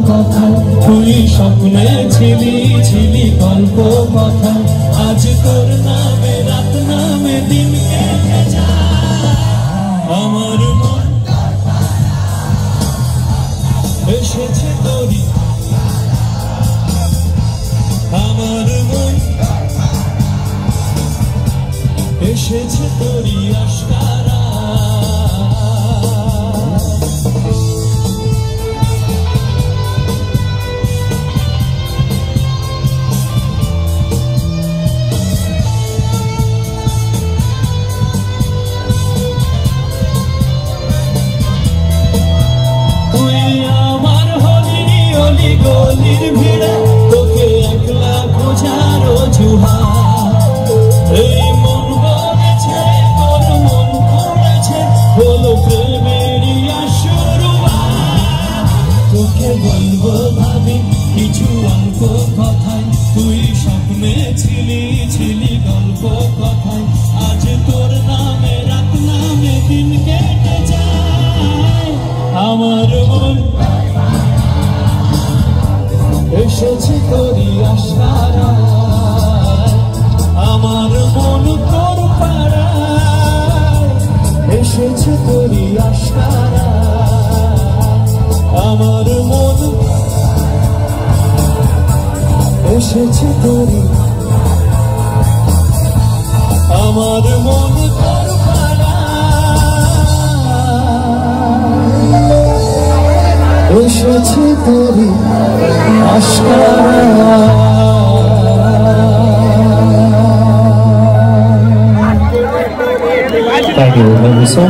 কথায় তুই স্বপ্নে ছিলি ছিলি গল্প কথায় আজ তোর নামে রাত নামে দিন কেটে যায় আমার মন এসেছে তোরি আমার মন এসেছে তোরি আশকারা গলির ভিড়ে তোকে একলা খোঁজার অজুহাত এই মন বলেছে তোর মন পড়েছে হলো প্রেমেরই শুরুয়াত তোকে বলবো ভাবি কিছু অল্প কথায় তুই স্বপ্নে ছিলি ছিলি গল্প কথায় আজ তোর নামে রাত নামে দিন কেটে যায় আমার মন এসেছে তোরি আশারায় আমার মন তোর পাড়ায় এসেছে তোরি আশারায় আমার মন এসেছে তোরি আমার মন তোর পাড়ায় এসেছে তোরি Thank you.